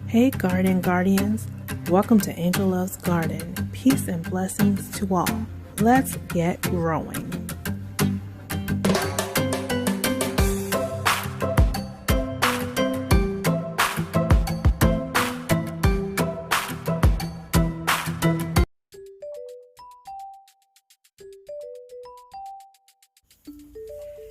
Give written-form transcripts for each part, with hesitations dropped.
Hey Garden Guardians, welcome to Angel Loves Garden. Peace and blessings to all. Let's get growing.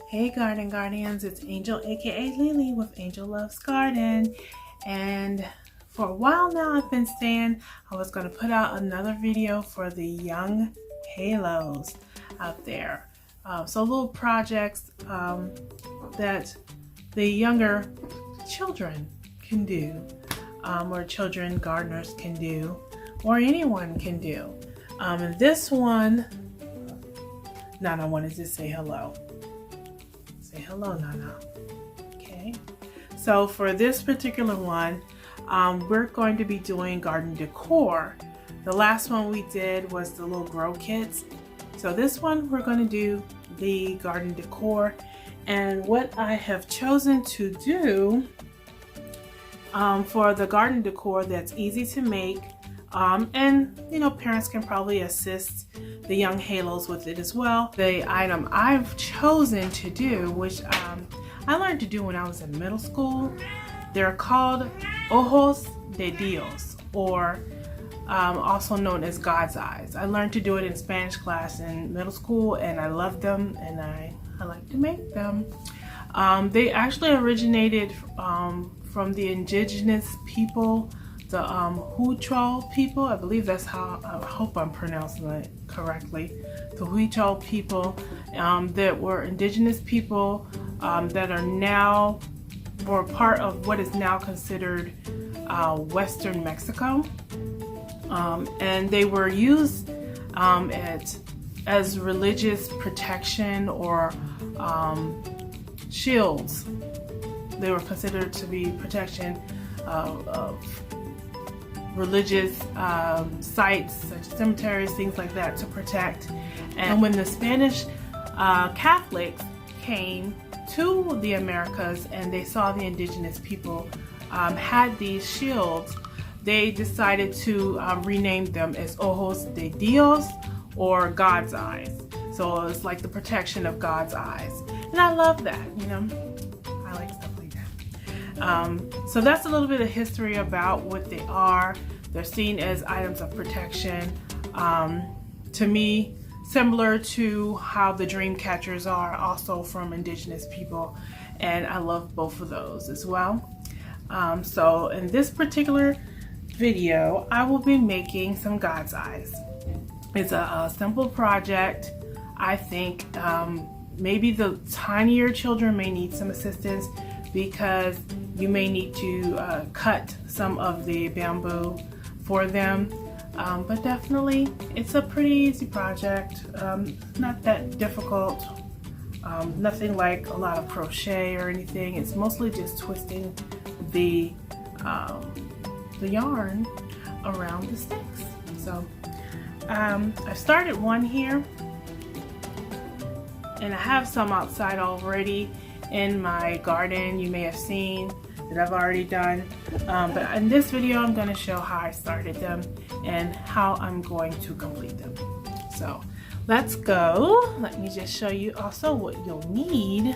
Hey Garden Guardians, it's Angel aka Lily with Angel Loves Garden, and for a while now I've been saying I was going to put out another video for the young halos out there. So little projects that the younger children can do, or children gardeners can do, or anyone can do. And this one, Nana wanted to say hello. Say hello, Nana. Okay. So for this particular one, we're going to be doing garden decor. The last one we did was the little grow kits. So this one we're going to do the garden decor. And what I have chosen to do for the garden decor that's easy to make, and you know, parents can probably assist the young halos with it as well. The item I've chosen to do, which I learned to do when I was in middle school, they're called Ojos de Dios, or also known as God's eyes. I learned to do it in Spanish class in middle school, and I love them, and I like to make them. They actually originated from the indigenous people, the Huichol people. I believe that's how, I hope I'm pronouncing it correctly. The Huichol people that were indigenous people that are now, or part of what is now considered Western Mexico. And they were used as religious protection or shields. They were considered to be protection of religious sites such as cemeteries, things like that, to protect. And when the Spanish Catholics came to the Americas and they saw the indigenous people had these shields, they decided to rename them as Ojos de Dios, or God's eyes. So it's like the protection of God's eyes. And I love that, you know, I like stuff like that. So that's a little bit of history about what they are. They're seen as items of protection. To me, similar to how the dream catchers are, also from indigenous people, and I love both of those as well. So in this particular video, I will be making some God's eyes. It's a simple project. I think maybe the tinier children may need some assistance, because you may need to cut some of the bamboo for them. But definitely it's a pretty easy project, not that difficult, nothing like a lot of crochet or anything. It's mostly just twisting the yarn around the sticks. So I've started one here, and I have some outside already in my garden. You may have seen that I've already done, but in this video I'm going to show how I started them and how I'm going to complete them. So let's go. Let me just show you also what you'll need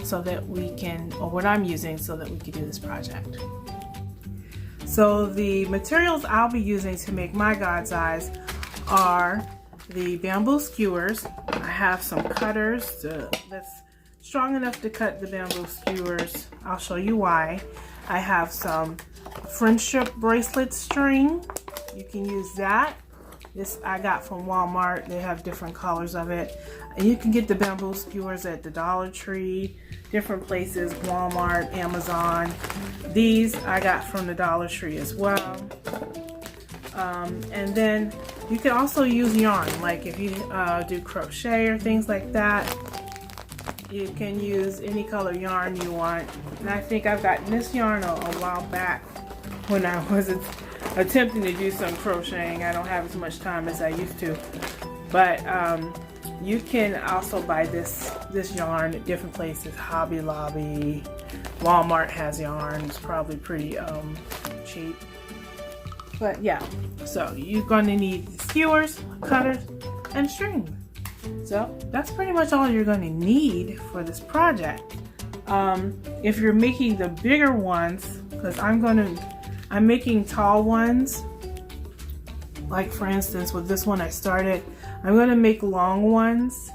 so that we can, or what I'm using so that we can do this project. So the materials I'll be using to make my God's eyes are the bamboo skewers. I have some cutters that's strong enough to cut the bamboo skewers. I'll show you why. I have some friendship bracelet string. You can use that. This I got from Walmart. They have different colors of it. And you can get the bamboo skewers at the Dollar Tree, different places, Walmart, Amazon. These I got from the Dollar Tree as well. And then you can also use yarn, like if you do crochet or things like that. You can use any color yarn you want. And I think I've gotten this yarn a while back when I was attempting to do some crocheting. I don't have as much time as I used to. But you can also buy this yarn at different places, Hobby Lobby, Walmart has yarn. It's probably pretty cheap. But yeah, so you're going to need skewers, cutters, and string. So that's pretty much all you're going to need for this project. If you're making the bigger ones, because I'm making tall ones. Like for instance, with this one I'm going to make long ones.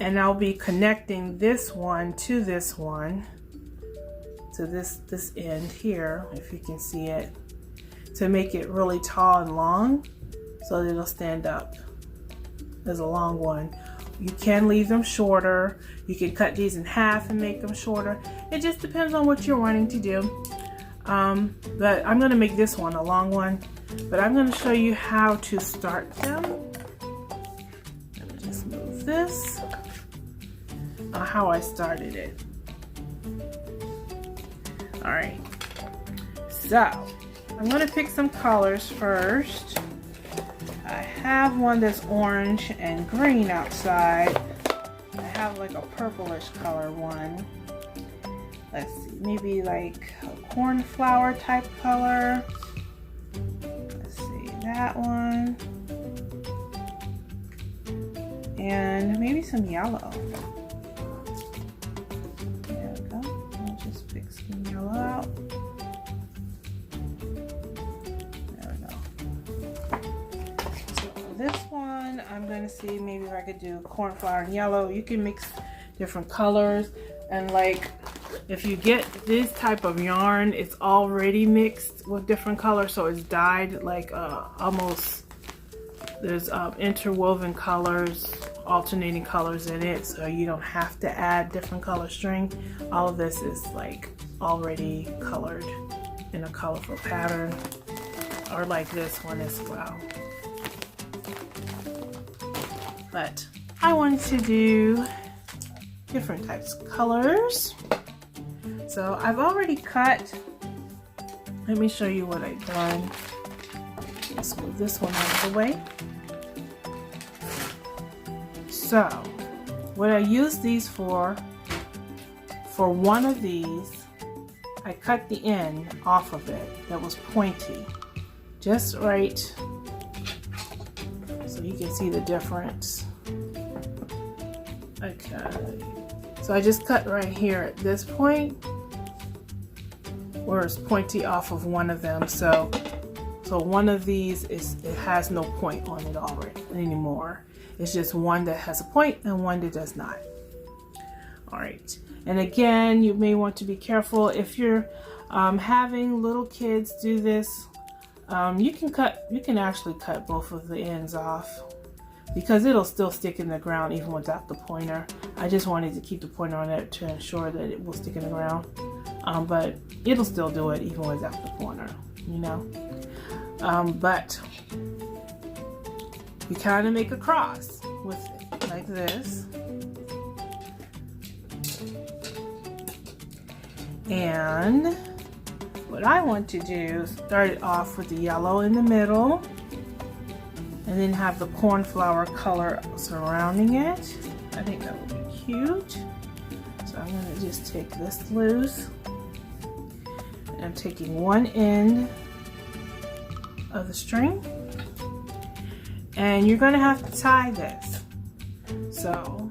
And I'll be connecting this one to this one, to this end here, if you can see it, to make it really tall and long so that it'll stand up as a long one. You can leave them shorter. You can cut these in half and make them shorter. It just depends on what you're wanting to do. But I'm going to make this one a long one, but I'm going to show you how to start them. Let me just move this. How I started it. Alright, so I'm going to pick some colors first. I have one that's orange and green outside. I have like a purplish color one. Let's see, maybe like a cornflower type color. Let's see, that one. And maybe some yellow. Out. There we go. So this one, I'm going to see maybe if I could do cornflower and yellow. You can mix different colors, and like if you get this type of yarn, it's already mixed with different colors, so it's dyed like almost, there's interwoven colors, alternating colors in it, so you don't have to add different color string. All of this is like already colored in a colorful pattern, or like this one as well. But I wanted to do different types of colors, so I've already cut. Let me show you what I've done. Let's move this one out of the way. So what I use these for one of these, I cut the end off of it that was pointy, just right, so you can see the difference. Okay, so I just cut right here at this point where it's pointy off of one of them. So one of these it has no point on it already anymore. It's just one that has a point and one that does not. All right. And again, you may want to be careful if you're having little kids do this. You can actually cut both of the ends off because it'll still stick in the ground even without the pointer. I just wanted to keep the pointer on it to ensure that it will stick in the ground, but it'll still do it even without the pointer, you know. But you kind of make a cross with it like this. And what I want to do is start it off with the yellow in the middle and then have the cornflower color surrounding it. I think that would be cute. So I'm going to just take this loose, and I'm taking one end of the string, and you're going to have to tie this. So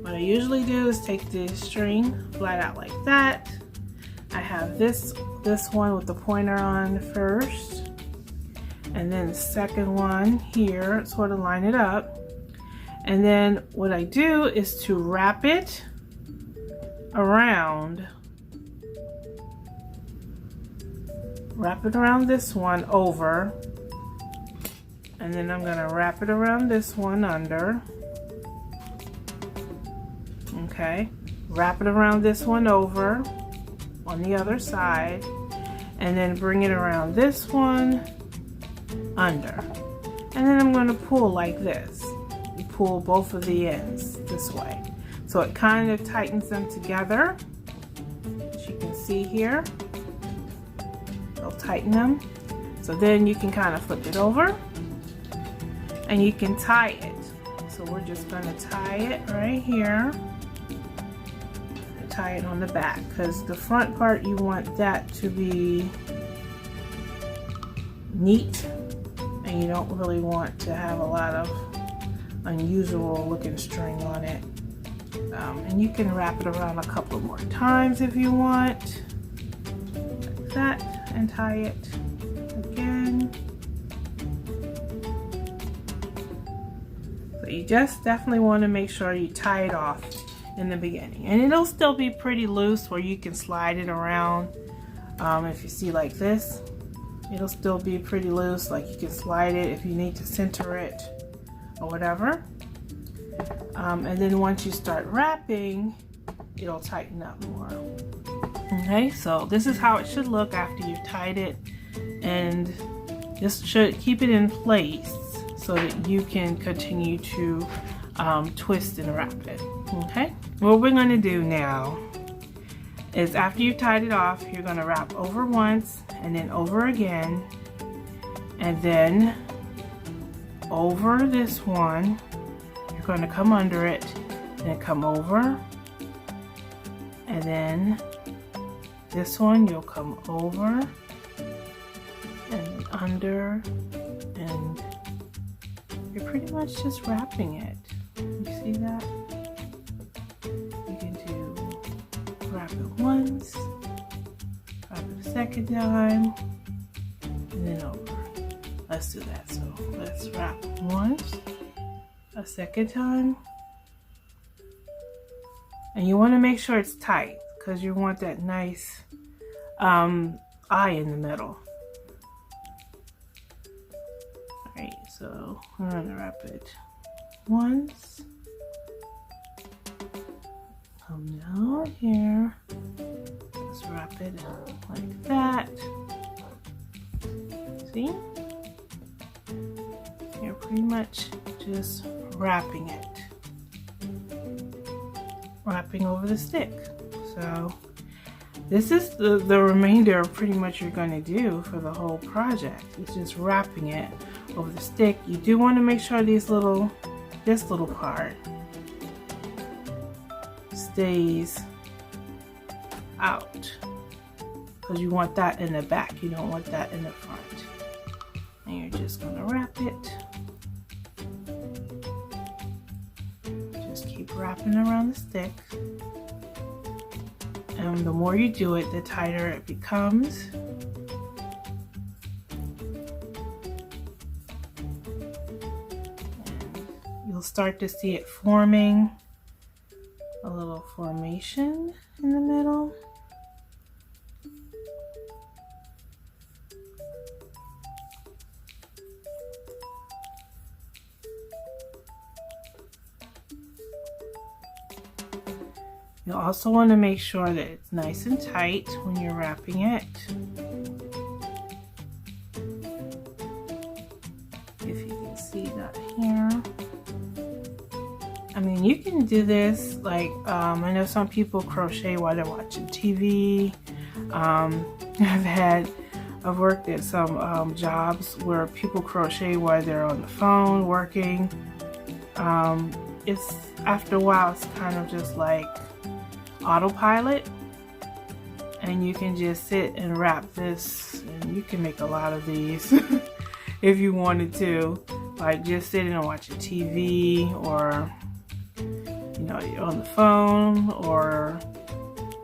what I usually do is take the string flat out like that. I have this one with the pointer on first, and then the second one here, sort of line it up. And then what I do is to wrap it around this one over, and then I'm going to wrap it around this one under. Okay, wrap it around this one over on the other side, and then bring it around this one under, and then I'm going to pull like this. You pull both of the ends this way, so it kind of tightens them together, as you can see here. It'll tighten them, so then you can kind of flip it over and you can tie it. So we're just going to tie it right here. tie it on the back, because the front part you want that to be neat, and you don't really want to have a lot of unusual looking string on it. And you can wrap it around a couple more times if you want, like that, and tie it again. So you just definitely want to make sure you tie it off in the beginning, and it'll still be pretty loose where you can slide it around. If you see like this, it'll still be pretty loose, like you can slide it if you need to center it or whatever. And then once you start wrapping, it'll tighten up more. Okay, so this is how it should look after you've tied it, and this should keep it in place so that you can continue to twist and wrap it. Okay, what we're going to do now is, after you've tied it off, you're going to wrap over once and then over again, and then over this one. You're going to come under it and come over, and then this one you'll come over and under, and you're pretty much just wrapping it. You see that? You can do wrap it once, wrap it a second time, and then over. Let's do that. So let's wrap once, a second time, and you want to make sure it's tight because you want that nice eye in the middle. Alright, so I'm going to wrap it once, come down here, let's wrap it like that. See? You're pretty much just wrapping it, wrapping over the stick. So this is the remainder of pretty much you're going to do for the whole project. It's just wrapping it over the stick. You do want to make sure this little part stays out, because you want that in the back, you don't want that in the front. And you're just going to wrap it. Just keep wrapping around the stick. And the more you do it, the tighter it becomes. And you'll start to see it forming a little formation in the middle. You'll also want to make sure that it's nice and tight when you're wrapping it. If you can see that here. I mean, you can do this like, I know some people crochet while they're watching TV. I've worked at some jobs where people crochet while they're on the phone working. It's, after a while, it's kind of just like autopilot, and you can just sit and wrap this, and you can make a lot of these if you wanted to, like just sitting and watching TV, or you know, you're on the phone, or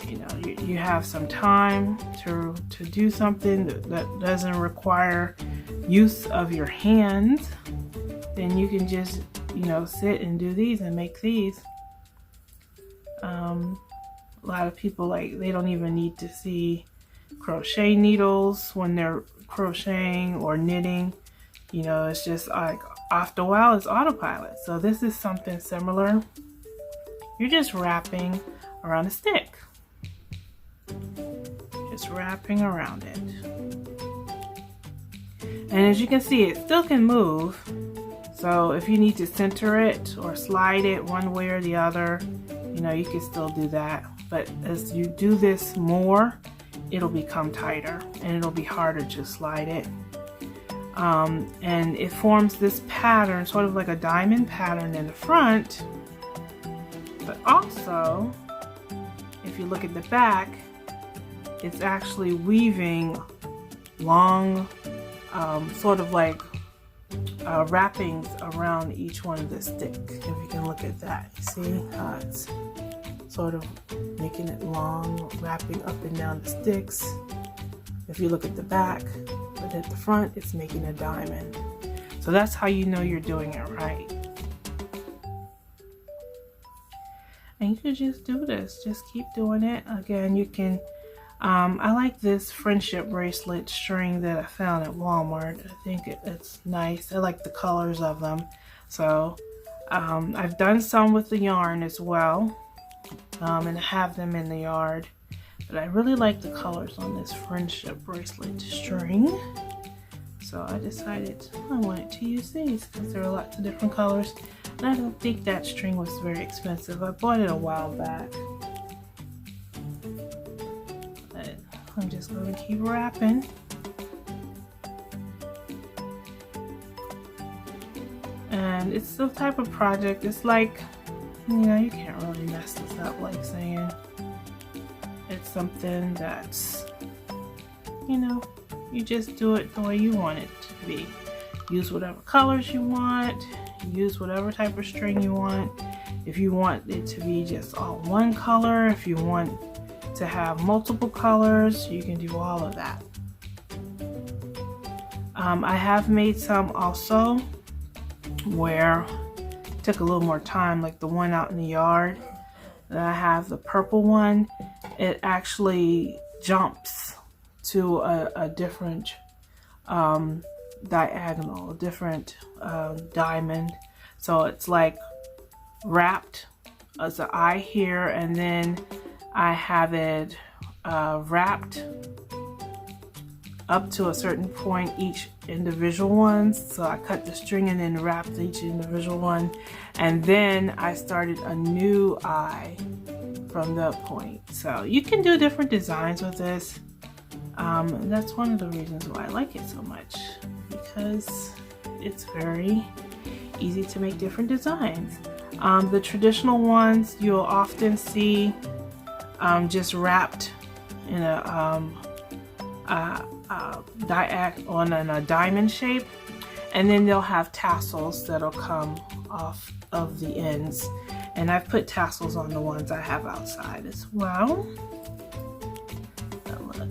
you know, you have some time to do something that doesn't require use of your hands, then you can just, you know, sit and do these and make these. A lot of people, like, they don't even need to see crochet needles when they're crocheting or knitting. You know, it's just like after a while it's autopilot. So this is something similar. You're just wrapping around a stick. Just wrapping around it. And as you can see, it still can move. So if you need to center it or slide it one way or the other, you know, you can still do that. But as you do this more, it'll become tighter and it'll be harder to slide it. And it forms this pattern, sort of like a diamond pattern in the front, but also it if you look at the back, it's actually weaving long, sort of like wrappings around each one of the stick. If you can look at that, you see how it's sort of making it long, wrapping up and down the sticks. If you look at the back, but at the front, it's making a diamond. So that's how you know you're doing it right. And you can just do this, just keep doing it. Again, you can, I like this friendship bracelet string that I found at Walmart. I think it's nice. I like the colors of them. So I've done some with the yarn as well, and I have them in the yard. But I really like the colors on this friendship bracelet string. So I decided I wanted to use these because there are lots of different colors. And I don't think that string was very expensive. I bought it a while back. But I'm just going to keep wrapping. And it's the type of project, it's like, you know, you can't really mess this up, like saying. It's something that's, you know, you just do it the way you want it to be. Use whatever colors you want, use whatever type of string you want. If you want it to be just all one color, if you want to have multiple colors, you can do all of that. I have made some also where it took a little more time, like the one out in the yard. And I have the purple one. It actually jumps to a different diagonal, a different diamond. So it's like wrapped as an eye here, and then I have it wrapped up to a certain point, each individual ones. So I cut the string and then wrapped each individual one, and then I started a new eye from that point. So you can do different designs with this. And that's one of the reasons why I like it so much, because it's very easy to make different designs. The traditional ones you'll often see just wrapped in a diamond shape, and then they'll have tassels that'll come off of the ends, and I've put tassels on the ones I have outside as well. But look,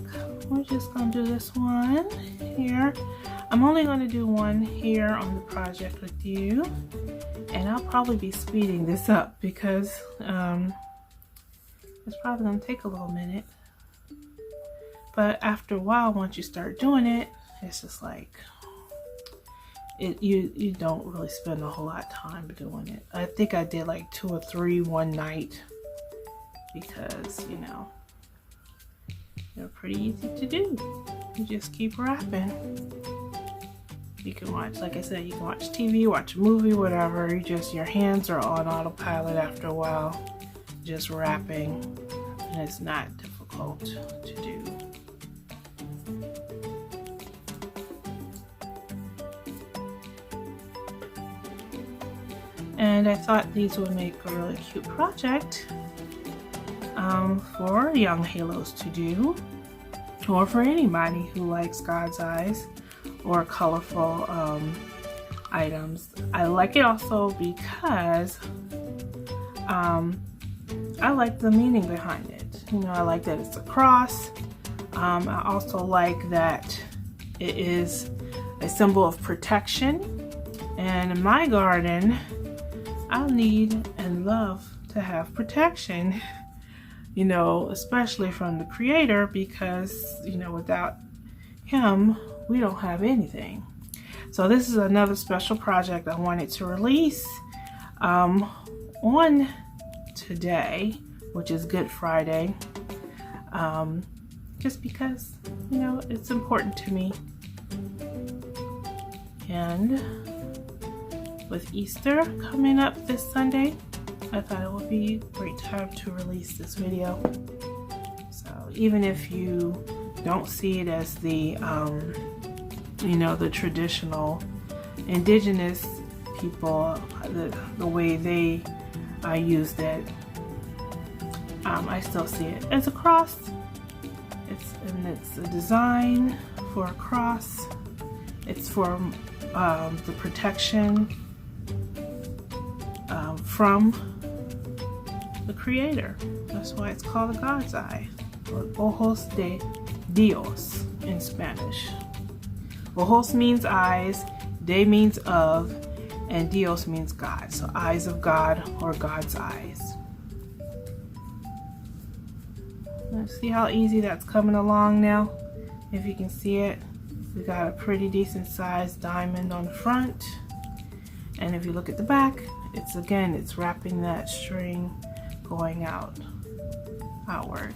we're just going to do this one here. I'm only going to do one here on the project with you, and I'll probably be speeding this up because it's probably going to take a little minute. But after a while, once you start doing it, it's just like you don't really spend a whole lot of time doing it. I think I did like 2 or 3 one night because, you know, they're pretty easy to do. You just keep wrapping. You can watch, like I said, you can watch TV, watch a movie, whatever. Your hands are on autopilot after a while, just wrapping, and it's not difficult to do. And I thought these would make a really cute project for young halos to do, or for anybody who likes God's eyes or colorful items. I like it also because I like the meaning behind it. You know, I like that it's a cross. I also like that it is a symbol of protection. And in my garden, I need and love to have protection, you know, especially from the Creator, because, you know, without Him, we don't have anything. So this is another special project I wanted to release on today, which is Good Friday, just because, you know, it's important to me. And with Easter coming up this Sunday, I thought it would be a great time to release this video. So even if you don't see it as the, you know, the traditional indigenous people, the way they used it, I still see it as a cross. It's a design for a cross. It's for the protection from the Creator. That's why it's called a God's eye, or Ojos de Dios in Spanish. Ojos means eyes, de means of, and Dios means God. So eyes of God, or God's eyes. Let's see how easy that's coming along now. If you can see it, we got a pretty decent sized diamond on the front. And if you look at the back, it's wrapping that string going outward.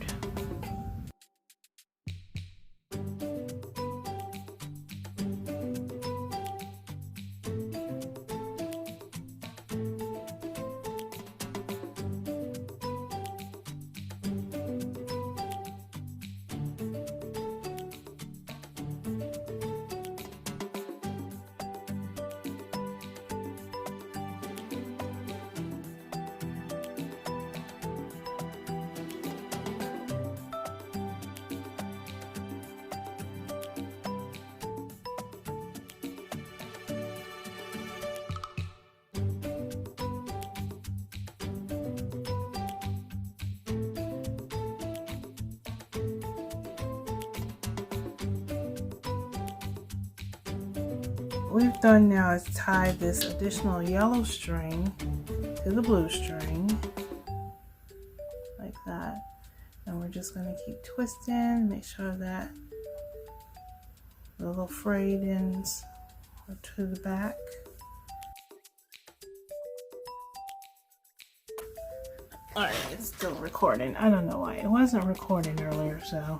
What we've done now is tie this additional yellow string to the blue string like that, and we're just going to keep twisting, make sure that the little frayed ends are to the back. Alright, it's still recording. I don't know why it wasn't recording earlier, so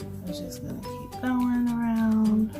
I'm just going to keep going around.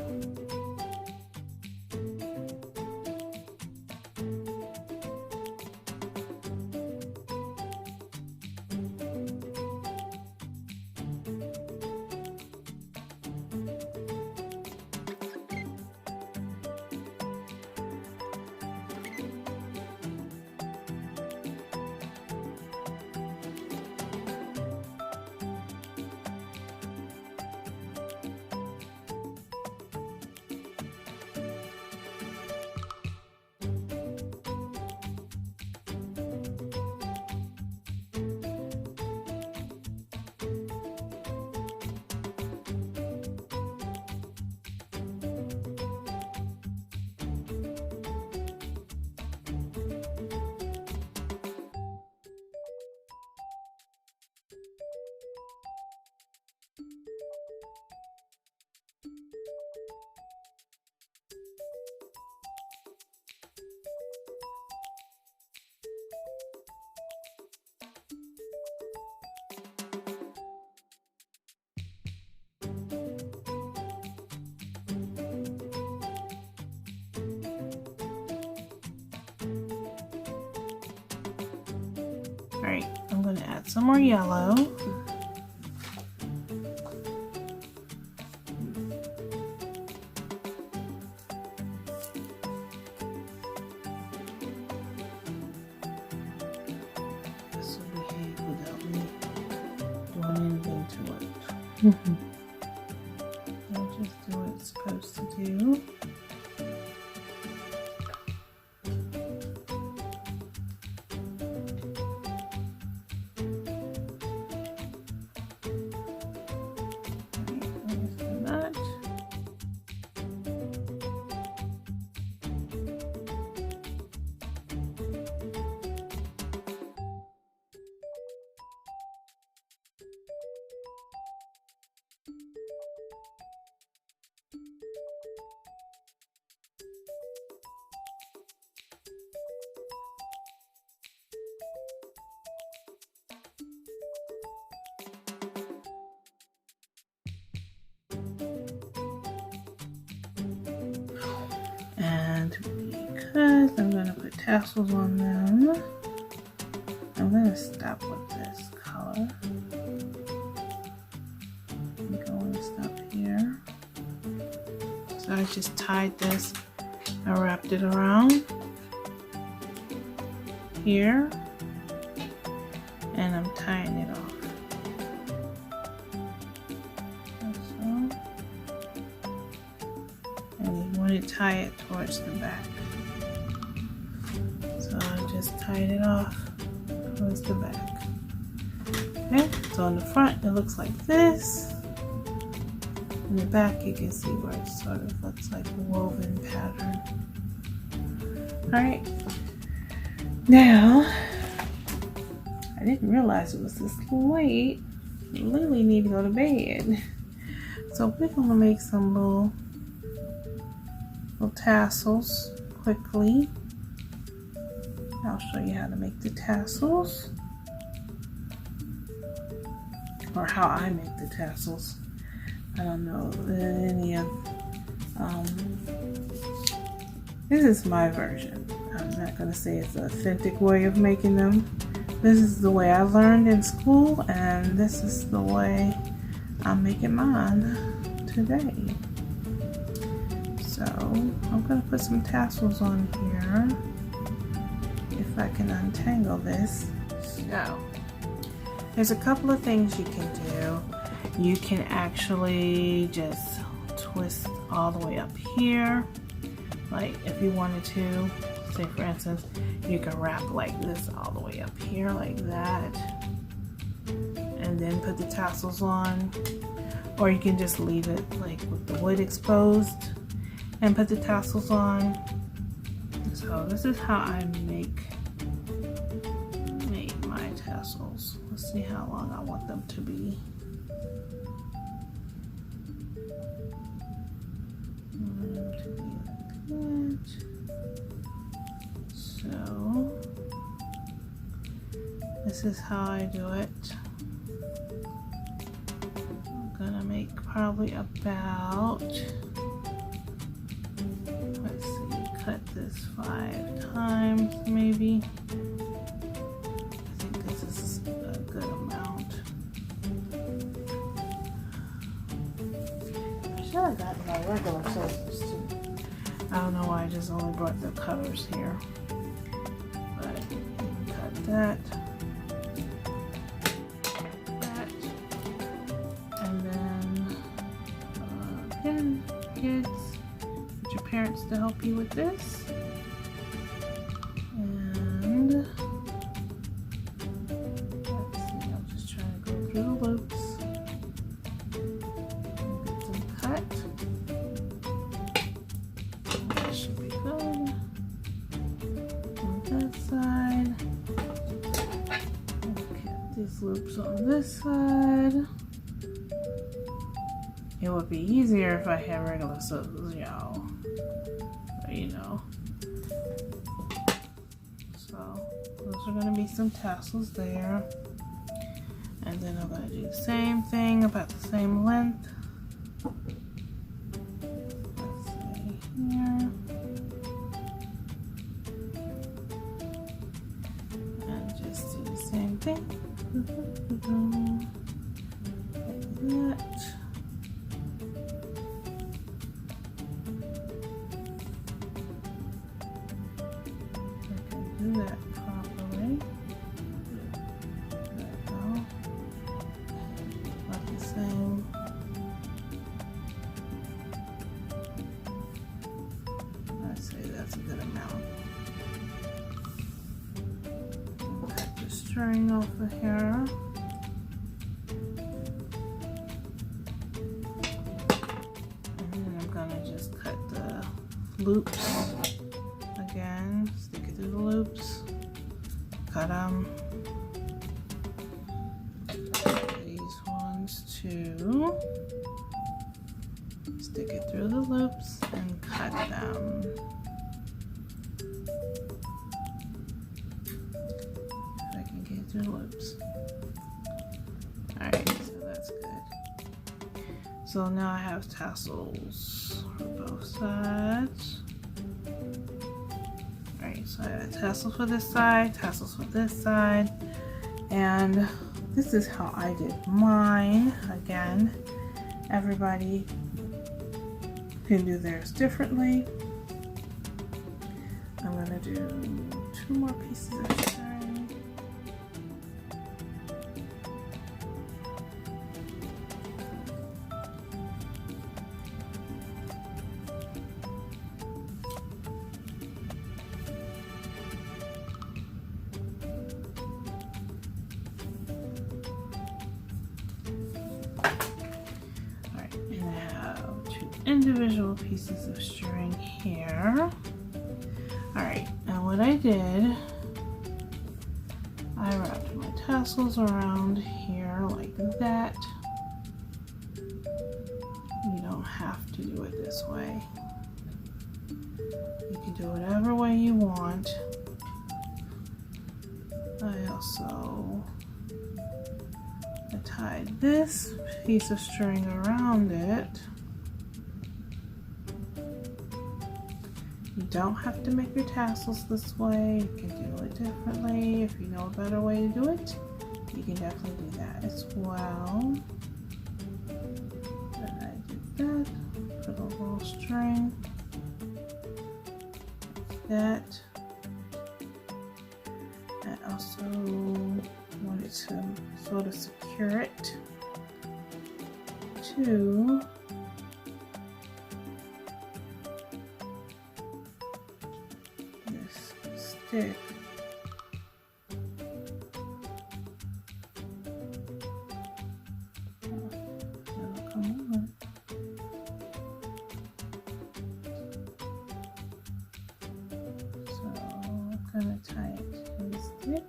Alright, I'm going to add some more yellow. This will behave without me doing anything to it. I'll just do what it's supposed to do. And because I'm going to put tassels on them, I'm going to stop with this color. I'm going to stop here. So I just tied this, I wrapped it around here, and I'm tying it off. And you want to tie it towards the back. So I just tied it off towards the back. Okay, so on the front it looks like this. In the back you can see where it sort of looks like a woven pattern. Alright, now I didn't realize it was this late. Lily need to go to bed. So we're gonna make some little tassels quickly. I'll show you how to make the tassels, or how I make the tassels. I don't know any of this is my version. I'm not gonna say it's the authentic way of making them. This is the way I learned in school, and this is the way I'm making mine today. So I'm gonna put some tassels on here if I can untangle this. So there's a couple of things you can do. You can actually just twist all the way up here, like if you wanted to. Say for instance, you can wrap like this all the way up here like that, and then put the tassels on, or you can just leave it like with the wood exposed and put the tassels on. So this is how I make my tassels. Let's see how long I want them to be. So this is how I do it. I'm gonna make probably about, let's see, cut this 5 times maybe. I think this is a good amount. I should have gotten my regular scissors too. I don't know why I just only brought the cutters here. But you can cut that. And then again, kids, get your parents to help you with this. And let's see, I'm just trying to go through the loops and get them cut. That should be good. On that side. Get these loops on this side. It would be easier if I had regular scissors, y'all. But you know. So those are gonna be some tassels there. And then I'm gonna do the same thing, about the same length. Let's see here. And just do the same thing. Like that. Do that properly. There we go. About the same. I'd say that's a good amount. Cut the string off of here. And then I'm gonna just cut the loops again. Stick it through the loops, cut them. These ones too. Stick it through the loops and cut them. If I can get through the loops. Alright, so that's good. So now I have tassels for both sides. So I have tassels for this side, tassels for this side, and this is how I did mine. Again, everybody can do theirs differently. I'm going to do 2 more pieces of string. Alright, and I have 2 individual pieces of string here. Alright, now what I did, I wrapped my tassels around here like that. You don't have to do it this way. You can do whatever way you want. I also tied this piece of string around it. You don't have to make your tassels this way. You can do it differently. If you know a better way to do it, you can definitely do that as well. And I did that. Put a little string. That. I also wanted to sort of secure it to this stick. That'll come on. So I'm gonna tie it to the stick.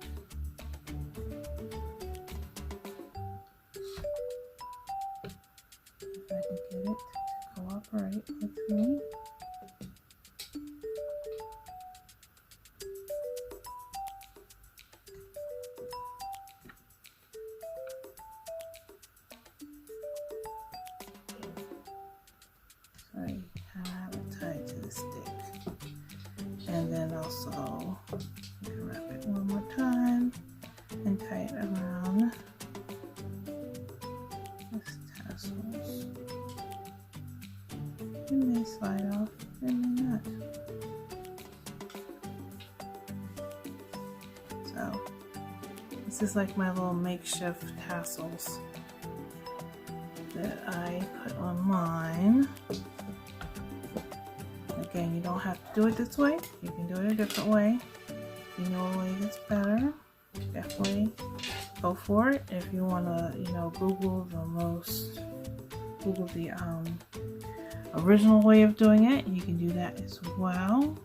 If I can get it to cooperate with me. So you have it tied to the stick. And then also you can wrap it one more time and tie it around this tassels. It may slide off, it may not. So this is like my little makeshift tassels that I put on mine. Again, you don't have to do it this way. You can do it a different way. If you know a way that's better, definitely go for it. If you want to, Google the original way of doing it, you can do that as well.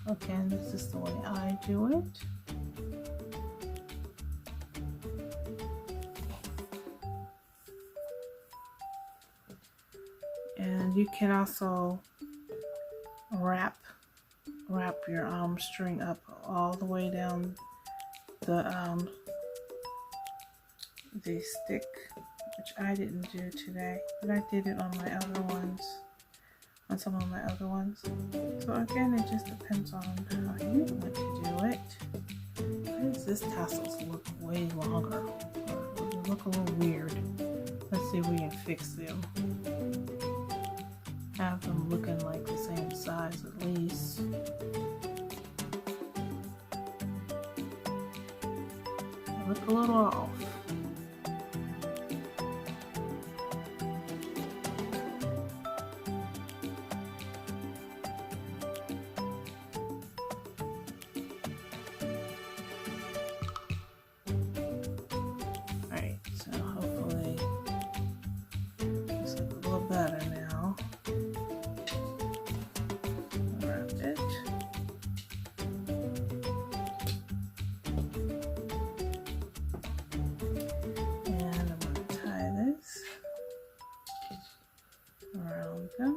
Again, this is the way I do it. And you can also wrap your string up all the way down the stick, which I didn't do today, but I did it on my other ones, on some of my other ones. So again, it just depends on how you want to do it. Why does this tassels look way longer? They look a little weird. Let's see if we can fix them. Have them looking like the same size at least. They look a little off. Alright, so hopefully this looks a little better now. Them.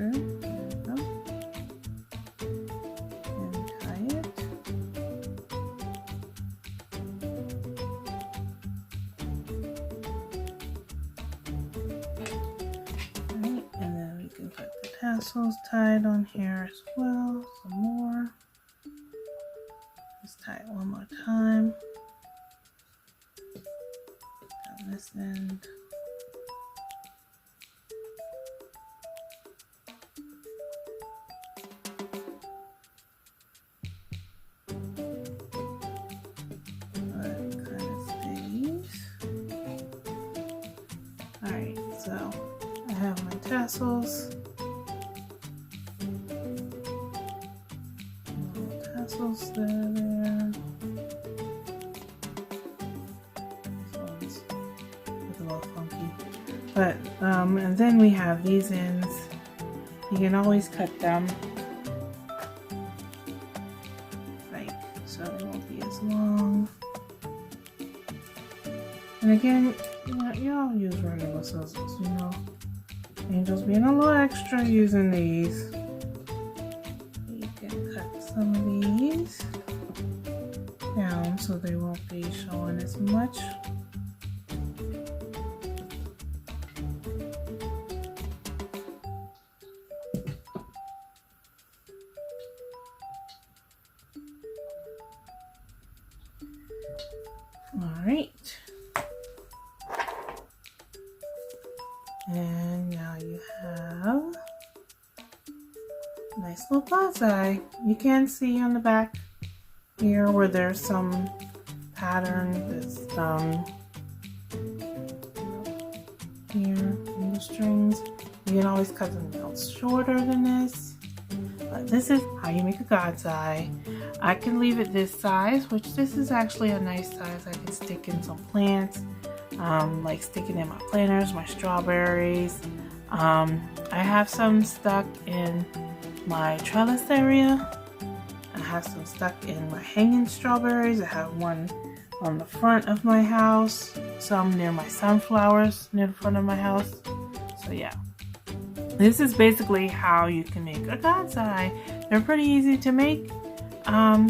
through. There we go. And tie it. Alright, and then we can put the tassels tied on here as well. Some more. Let's tie it one more time. Down this end. Alright, so I have my tassels. Little tassels there. This one's a little funky. But, and then we have these ends. You can always cut them. Right, so they won't be as long. And again, y'all use regular scissors, you know. Angel's being a little extra using these. You can cut some of these down so they won't be showing as much. All right. And now you have a nice little bonsai. You can see on the back here where there's some pattern that's here in the strings. You can always cut them down shorter than this. But this is how you make a God's eye. I can leave it this size, which this is actually a nice size. I can stick in some plants. Like sticking in my planters, my strawberries. I have some stuck in my trellis area. I have some stuck in my hanging strawberries. I have one on the front of my house, some near my sunflowers near the front of my house. So yeah, this is basically how you can make a God's eye. They're pretty easy to make. I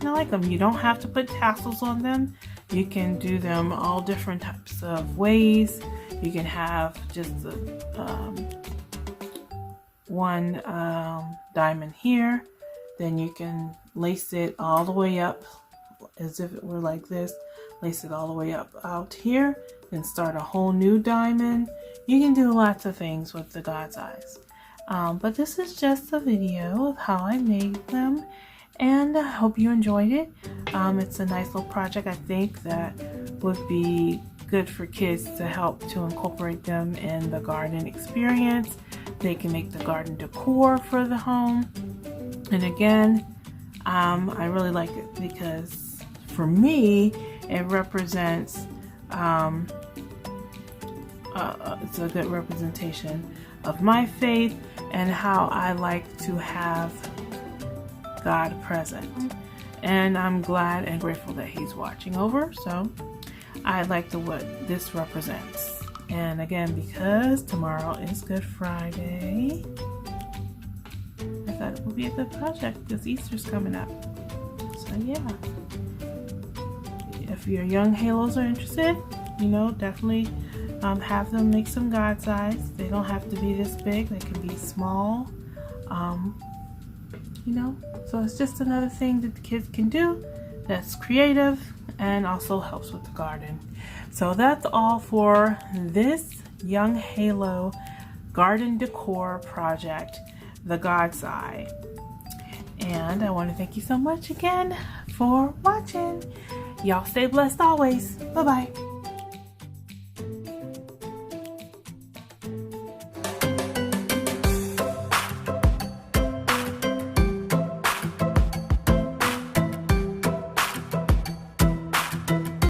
like them. You don't have to put tassels on them. You can do them all different types of ways. You can have just one diamond here. Then you can lace it all the way up as if it were like this. Lace it all the way up out here. Then start a whole new diamond. You can do lots of things with the God's eyes. But this is just a video of how I made them. And I hope you enjoyed it. It's a nice little project, I think, that would be good for kids to help to incorporate them in the garden experience. They can make the garden decor for the home. And again, I really like it because for me, it represents, it's a good representation of my faith and how I like to have God present, and I'm glad and grateful that he's watching over. So I like what this represents. And again, because tomorrow is Good Friday, I thought it would be a good project because Easter's coming up. So yeah, if your young halos are interested, you know, definitely have them make some God's eyes. They don't have to be this big, they can be small. You know, so it's just another thing that the kids can do that's creative and also helps with the garden. So that's all for this Young Halo garden decor project, the God's Eye. And I want to thank you so much again for watching. Y'all stay blessed always. Bye-bye.